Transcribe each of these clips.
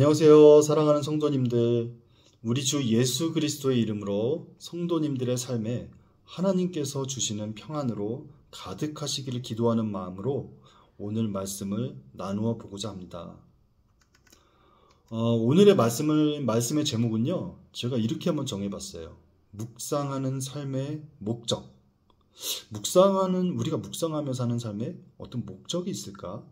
안녕하세요. 사랑하는 성도님들. 우리 주 예수 그리스도의 이름으로 성도님들의 삶에 하나님께서 주시는 평안으로 가득하시기를 기도하는 마음으로 오늘 말씀을 나누어 보고자 합니다. 오늘의 말씀의 제목은요, 제가 이렇게 한번 정해봤어요. 묵상하는 삶의 목적. 우리가 묵상하며 사는 삶에 어떤 목적이 있을까?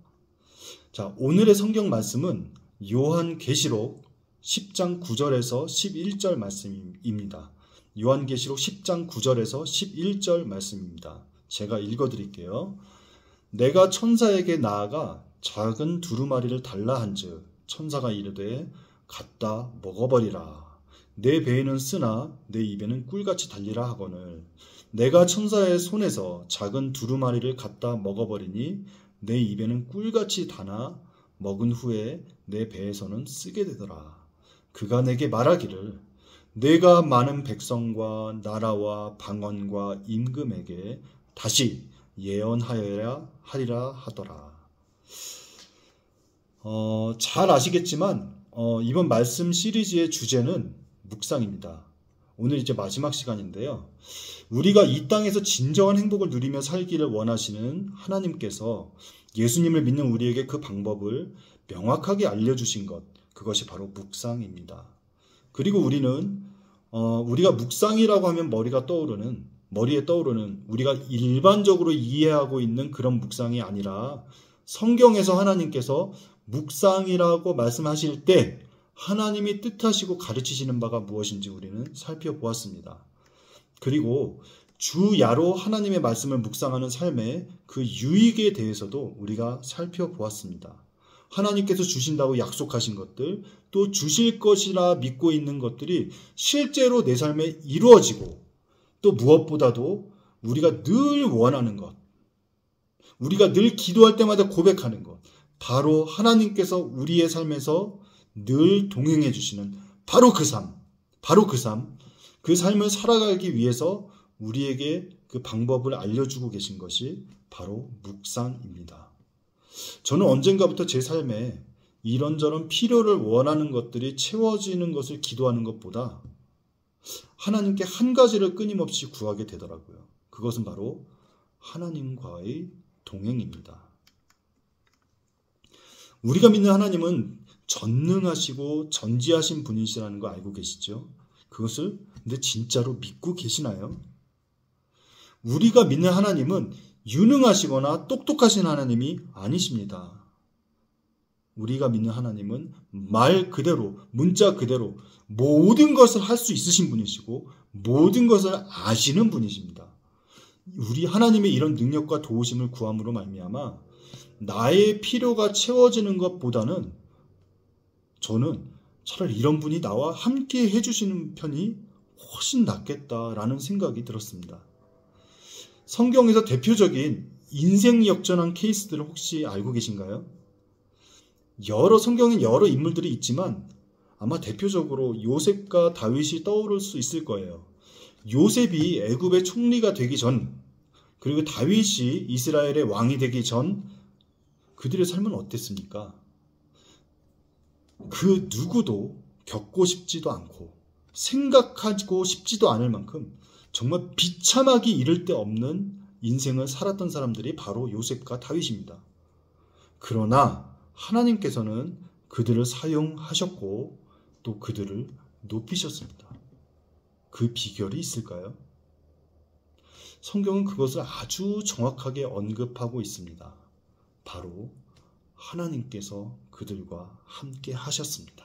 자, 오늘의 성경 말씀은 요한계시록 10장 9절에서 11절 말씀입니다. 요한계시록 10장 9절에서 11절 말씀입니다. 제가 읽어드릴게요. 내가 천사에게 나아가 작은 두루마리를 달라 한즉 천사가 이르되 갖다 먹어버리라. 내 배에는 쓰나 내 입에는 꿀같이 달리라 하거늘 내가 천사의 손에서 작은 두루마리를 갖다 먹어버리니 내 입에는 꿀같이 다나 먹은 후에 내 배에서는 쓰게 되더라. 그가 내게 말하기를 내가 많은 백성과 나라와 방언과 임금에게 다시 예언하여야 하리라 하더라. 잘 아시겠지만 이번 말씀 시리즈의 주제는 묵상입니다. 오늘 이제 마지막 시간인데요. 우리가 이 땅에서 진정한 행복을 누리며 살기를 원하시는 하나님께서 예수님을 믿는 우리에게 그 방법을 명확하게 알려주신 것, 그것이 바로 묵상입니다. 그리고 우리는 우리가 묵상이라고 하면 머리에 떠오르는 우리가 일반적으로 이해하고 있는 그런 묵상이 아니라 성경에서 하나님께서 묵상이라고 말씀하실 때 하나님이 뜻하시고 가르치시는 바가 무엇인지 우리는 살펴보았습니다. 그리고 주야로 하나님의 말씀을 묵상하는 삶의 그 유익에 대해서도 우리가 살펴보았습니다. 하나님께서 주신다고 약속하신 것들, 또 주실 것이라 믿고 있는 것들이 실제로 내 삶에 이루어지고, 또 무엇보다도 우리가 늘 원하는 것, 우리가 늘 기도할 때마다 고백하는 것, 바로 하나님께서 우리의 삶에서 늘 동행해 주시는 바로 그 삶, 그 삶을 살아가기 위해서 우리에게 그 방법을 알려주고 계신 것이 바로 묵상입니다. 저는 언젠가부터 제 삶에 이런저런 필요를 원하는 것들이 채워지는 것을 기도하는 것보다 하나님께 한 가지를 끊임없이 구하게 되더라고요. 그것은 바로 하나님과의 동행입니다. 우리가 믿는 하나님은 전능하시고 전지하신 분이시라는 거 알고 계시죠? 그것을 근데 진짜로 믿고 계시나요? 우리가 믿는 하나님은 유능하시거나 똑똑하신 하나님이 아니십니다. 우리가 믿는 하나님은 말 그대로, 문자 그대로 모든 것을 할 수 있으신 분이시고 모든 것을 아시는 분이십니다. 우리 하나님의 이런 능력과 도우심을 구함으로 말미암아 나의 필요가 채워지는 것보다는 저는 차라리 이런 분이 나와 함께 해주시는 편이 훨씬 낫겠다라는 생각이 들었습니다. 성경에서 대표적인 인생 역전한 케이스들을 혹시 알고 계신가요? 성경엔 여러 인물들이 있지만 아마 대표적으로 요셉과 다윗이 떠오를 수 있을 거예요. 요셉이 애굽의 총리가 되기 전, 그리고 다윗이 이스라엘의 왕이 되기 전 그들의 삶은 어땠습니까? 그 누구도 겪고 싶지도 않고 생각하고 싶지도 않을 만큼 정말 비참하기 이를 데 없는 인생을 살았던 사람들이 바로 요셉과 다윗입니다. 그러나 하나님께서는 그들을 사용하셨고 또 그들을 높이셨습니다. 그 비결이 있을까요? 성경은 그것을 아주 정확하게 언급하고 있습니다. 바로 하나님께서 그들과 함께 하셨습니다.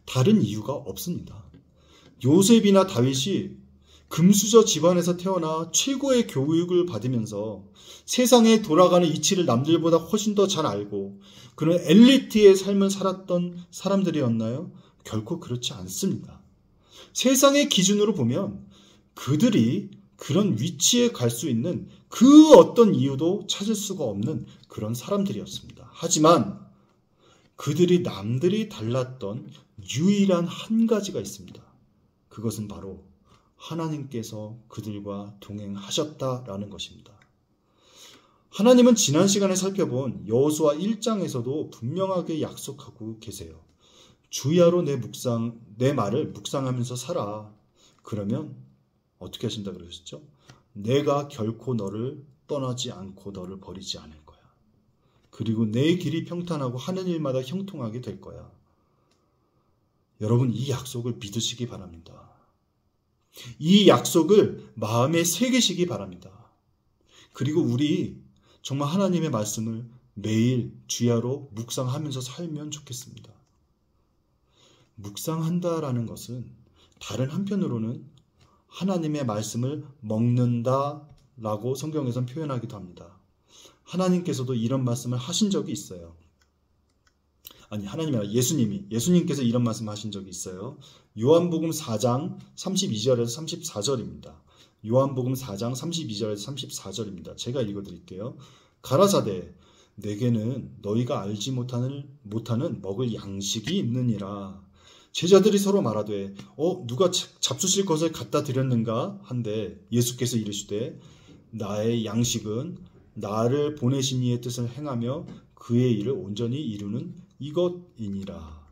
다른 이유가 없습니다. 요셉이나 다윗이 금수저 집안에서 태어나 최고의 교육을 받으면서 세상에 돌아가는 이치를 남들보다 훨씬 더 잘 알고 그런 엘리트의 삶을 살았던 사람들이었나요? 결코 그렇지 않습니다. 세상의 기준으로 보면 그들이 그런 위치에 갈 수 있는 그 어떤 이유도 찾을 수가 없는 그런 사람들이었습니다. 하지만 그들이 남들이 달랐던 유일한 한 가지가 있습니다. 그것은 바로 하나님께서 그들과 동행하셨다라는 것입니다. 하나님은 지난 시간에 살펴본 여호수아 1장에서도 분명하게 약속하고 계세요. 주야로 내 말을 묵상하면서 살아. 그러면 어떻게 하신다 그러셨죠? 내가 결코 너를 떠나지 않고 너를 버리지 않을 거야. 그리고 내 길이 평탄하고 하는 일마다 형통하게 될 거야. 여러분, 이 약속을 믿으시기 바랍니다. 이 약속을 마음에 새기시기 바랍니다. 그리고 우리 정말 하나님의 말씀을 매일 주야로 묵상하면서 살면 좋겠습니다. 묵상한다라는 것은 다른 한편으로는 하나님의 말씀을 먹는다라고 성경에선 표현하기도 합니다. 하나님께서도 이런 말씀을 하신 적이 있어요. 아니, 하나님이 아니라 예수님께서 이런 말씀을 하신 적이 있어요. 요한복음 4장 32절에서 34절입니다. 요한복음 4장 32절에서 34절입니다. 제가 읽어드릴게요. 가라사대 내게는 너희가 알지 못하는 먹을 양식이 있느니라. 제자들이 서로 말하되 누가 잡수실 것을 갖다 드렸는가 한데 예수께서 이르시되 나의 양식은 나를 보내신 이의 뜻을 행하며 그의 일을 온전히 이루는 이것이니라.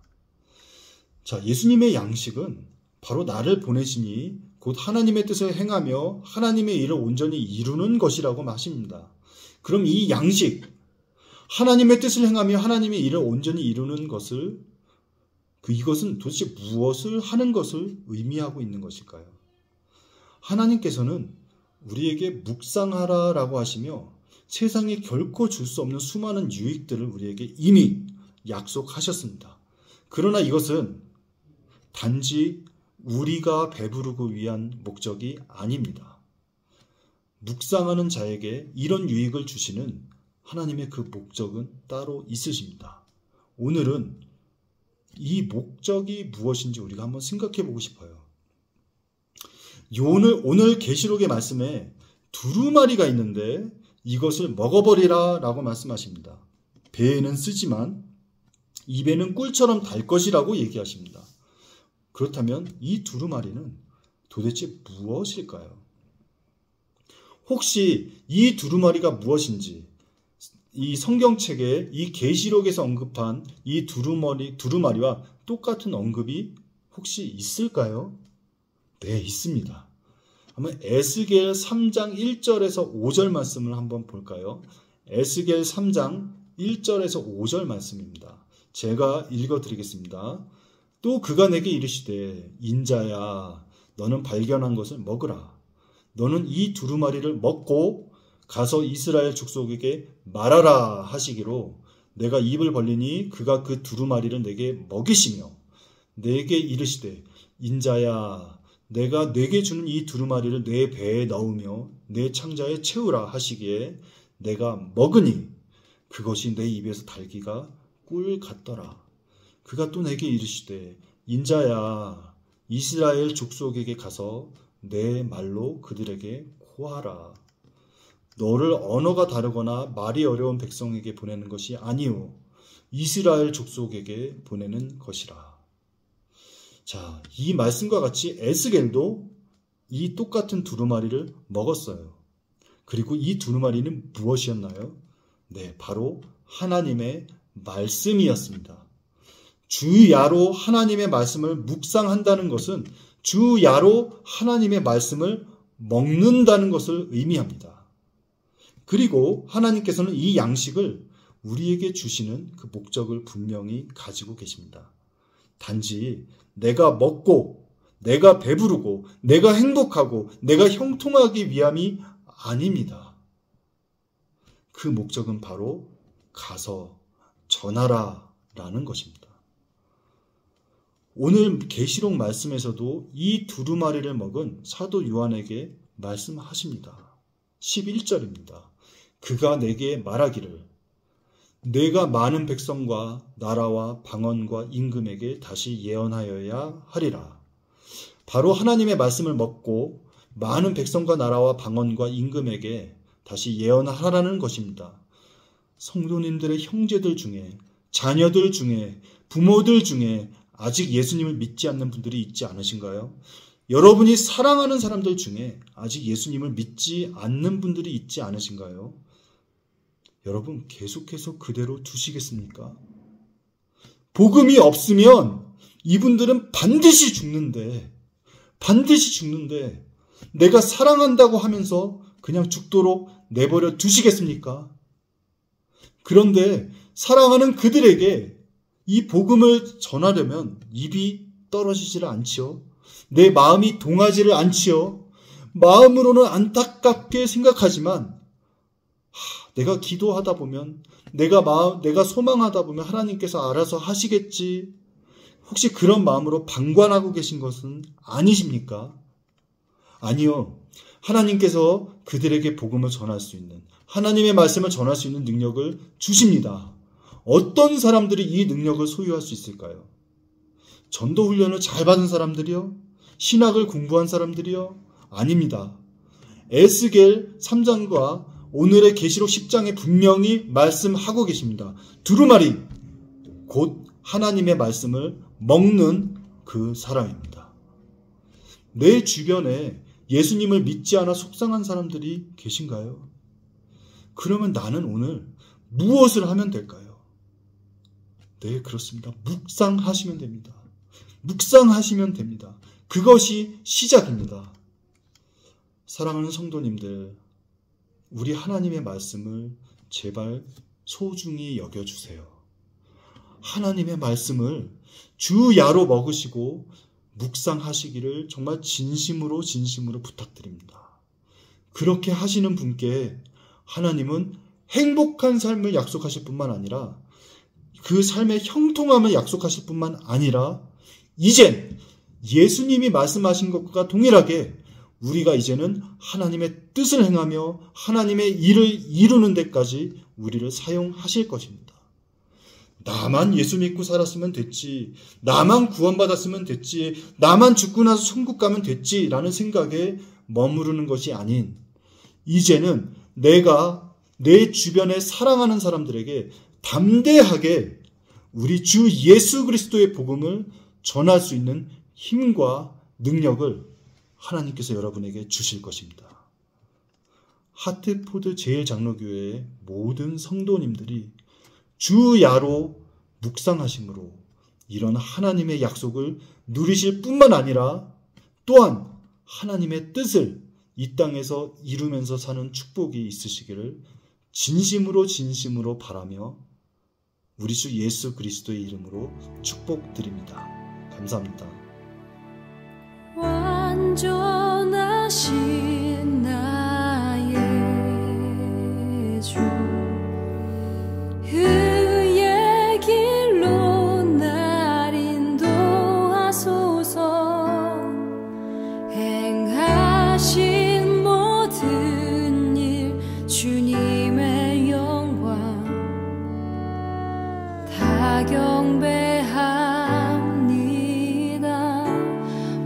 자, 예수님의 양식은 바로 나를 보내시니 곧 하나님의 뜻을 행하며 하나님의 일을 온전히 이루는 것이라고 하십니다. 그럼 이 양식, 하나님의 뜻을 행하며 하나님의 일을 온전히 이루는 것을 이것은 도대체 무엇을 하는 것을 의미하고 있는 것일까요? 하나님께서는 우리에게 묵상하라라고 하시며 세상에 결코 줄 수 없는 수많은 유익들을 우리에게 이미 약속하셨습니다. 그러나 이것은 단지 우리가 배부르기 위한 목적이 아닙니다. 묵상하는 자에게 이런 유익을 주시는 하나님의 그 목적은 따로 있으십니다. 오늘은 이 목적이 무엇인지 우리가 한번 생각해 보고 싶어요. 오늘 계시록의 말씀에 두루마리가 있는데 이것을 먹어버리라 라고 말씀하십니다. 배에는 쓰지만 입에는 꿀처럼 달 것이라고 얘기하십니다. 그렇다면 이 두루마리는 도대체 무엇일까요? 혹시 이 두루마리가 무엇인지 이 성경책에 이 계시록에서 언급한 이 두루마리와 똑같은 언급이 혹시 있을까요? 네, 있습니다. 한번 에스겔 3장 1절에서 5절 말씀을 한번 볼까요? 에스겔 3장 1절에서 5절 말씀입니다. 제가 읽어드리겠습니다. 또 그가 내게 이르시되 인자야 너는 발견한 것을 먹으라. 너는 이 두루마리를 먹고 가서 이스라엘 족속에게 말하라 하시기로 내가 입을 벌리니 그가 그 두루마리를 내게 먹이시며 내게 이르시되 인자야 내가 내게 주는 이 두루마리를 내 배에 넣으며 내 창자에 채우라 하시기에 내가 먹으니 그것이 내 입에서 달기가 꿀 같더라. 그가 또 내게 이르시되 인자야 이스라엘 족속에게 가서 내 말로 그들에게 고하라. 너를 언어가 다르거나 말이 어려운 백성에게 보내는 것이 아니오 이스라엘 족속에게 보내는 것이라. 자, 이 말씀과 같이 에스겔도 이 똑같은 두루마리를 먹었어요. 그리고 이 두루마리는 무엇이었나요? 네, 바로 하나님의 말씀이었습니다. 주야로 하나님의 말씀을 묵상한다는 것은 주야로 하나님의 말씀을 먹는다는 것을 의미합니다. 그리고 하나님께서는 이 양식을 우리에게 주시는 그 목적을 분명히 가지고 계십니다. 단지 내가 먹고 내가 배부르고 내가 행복하고 내가 형통하기 위함이 아닙니다. 그 목적은 바로 가서 전하라 라는 것입니다. 오늘 계시록 말씀에서도 이 두루마리를 먹은 사도 요한에게 말씀하십니다. 11절입니다. 그가 내게 말하기를 내가 많은 백성과 나라와 방언과 임금에게 다시 예언하여야 하리라. 바로 하나님의 말씀을 먹고 많은 백성과 나라와 방언과 임금에게 다시 예언하라는 것입니다. 성도님들의 형제들 중에 자녀들 중에 부모들 중에 아직 예수님을 믿지 않는 분들이 있지 않으신가요? 여러분이 사랑하는 사람들 중에 아직 예수님을 믿지 않는 분들이 있지 않으신가요? 여러분 계속해서 그대로 두시겠습니까? 복음이 없으면 이분들은 반드시 죽는데 내가 사랑한다고 하면서 그냥 죽도록 내버려 두시겠습니까? 그런데 사랑하는 그들에게 이 복음을 전하려면 입이 떨어지지를 않지요. 내 마음이 동하지를 않지요. 마음으로는 안타깝게 생각하지만 내가 기도하다 보면 내가 소망하다 보면 하나님께서 알아서 하시겠지. 혹시 그런 마음으로 방관하고 계신 것은 아니십니까? 아니요. 하나님께서 그들에게 복음을 전할 수 있는, 하나님의 말씀을 전할 수 있는 능력을 주십니다. 어떤 사람들이 이 능력을 소유할 수 있을까요? 전도 훈련을 잘 받은 사람들이요? 신학을 공부한 사람들이요? 아닙니다. 에스겔 3장과 오늘의 계시록 10장에 분명히 말씀하고 계십니다. 두루마리, 곧 하나님의 말씀을 먹는 그 사람입니다. 내 주변에 예수님을 믿지 않아 속상한 사람들이 계신가요? 그러면 나는 오늘 무엇을 하면 될까요? 네, 그렇습니다. 묵상하시면 됩니다. 묵상하시면 됩니다. 그것이 시작입니다. 사랑하는 성도님들, 우리 하나님의 말씀을 제발 소중히 여겨주세요. 하나님의 말씀을 주야로 먹으시고 묵상하시기를 정말 진심으로 부탁드립니다. 그렇게 하시는 분께 하나님은 행복한 삶을 약속하실 뿐만 아니라 그 삶의 형통함을 약속하실 뿐만 아니라 이젠 예수님이 말씀하신 것과 동일하게 우리가 이제는 하나님의 뜻을 행하며 하나님의 일을 이루는 데까지 우리를 사용하실 것입니다. 나만 예수 믿고 살았으면 됐지, 나만 구원받았으면 됐지, 나만 죽고 나서 천국 가면 됐지 라는 생각에 머무르는 것이 아닌, 이제는 내가 내 주변에 사랑하는 사람들에게 담대하게 우리 주 예수 그리스도의 복음을 전할 수 있는 힘과 능력을 하나님께서 여러분에게 주실 것입니다. 하트포드 제일장로교회의 모든 성도님들이 주야로 묵상하심으로 이런 하나님의 약속을 누리실 뿐만 아니라 또한 하나님의 뜻을 이 땅에서 이루면서 사는 축복이 있으시기를 진심으로 바라며 우리 주 예수 그리스도의 이름으로 축복드립니다. 감사합니다. 완전하신 나의 주, 의의 길로 날 인도하소서. 행하신 모든 일 주님의 영광 다 경배합니다.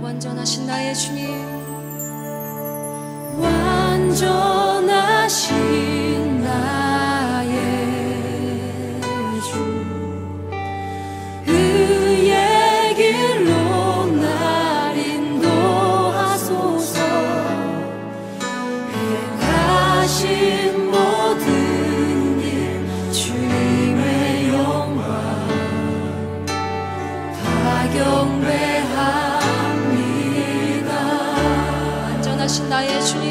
완전하신 나의 주님, 완전하신 나의 주, 의의 길로 날 인도하소서. 행하신 모든 일 주님의 영광 다 경배합니다. 완전하신 나의 주님,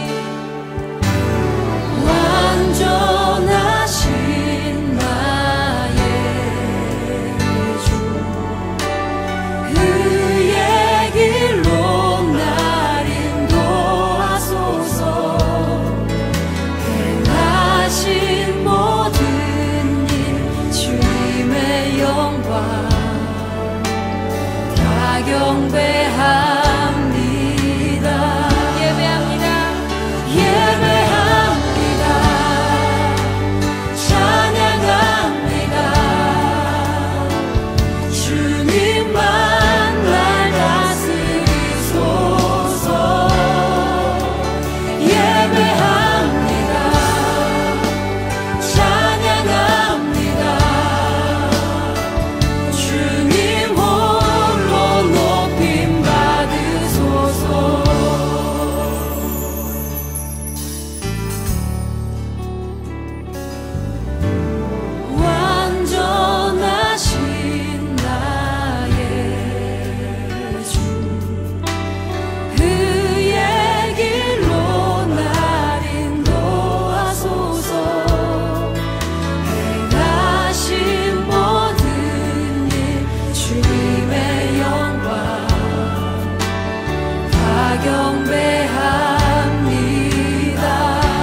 경배합니다.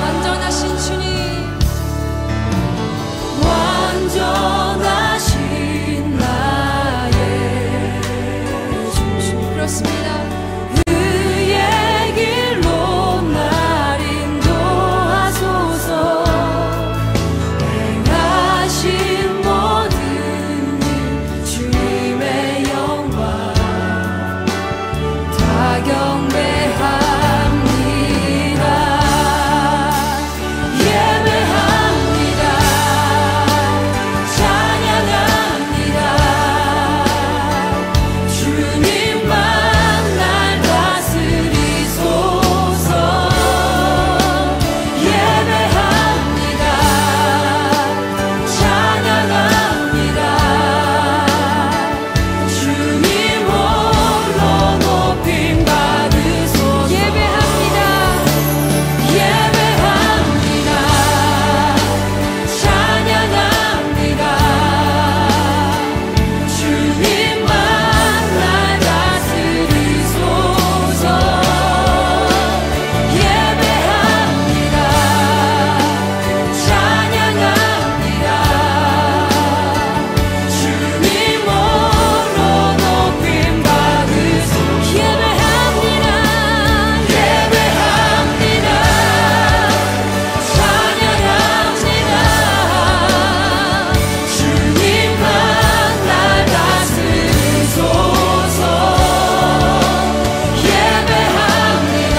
완전하신 주님, 완전하신 나의 주. 그렇습니다. 그의 길로 날 인도하소서. 행하신 모든 일 주님의 영광 다 경배합니다. 예배합니다. 찬양합니다. 주님만 날 다스리소서. 예배합니다. 찬양합니다. 주님 홀로 높임 받으소서. 예배합니다. 예배합니다. 찬양합니다. 주님만 날 다스리소서. 예배합니다. 찬양합니다. 주님 홀로 높임 받으소서. 예배합니다. 예배합니다. 찬양합니다. 주님만 날 다스리소서. 예배합니다.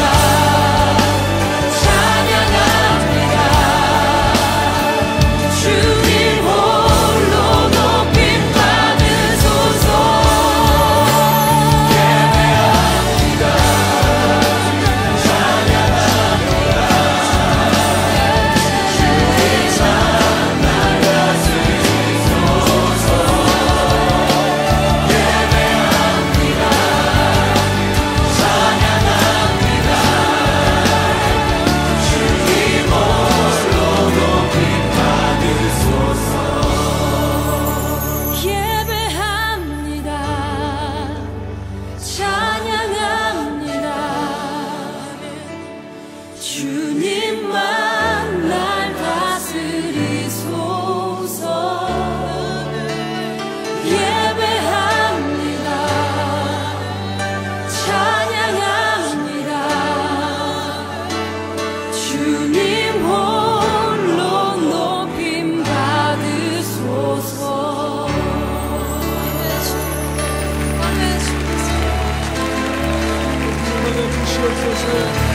찬양합니다. 주님 홀로 높임 받으소서. 예배합니다. 예배합니다. 찬양합니다. 주님만 날 다스리소서. 예배합니다. 찬양합니다. 주님 홀로 높임 받으소서. 주시옵소서.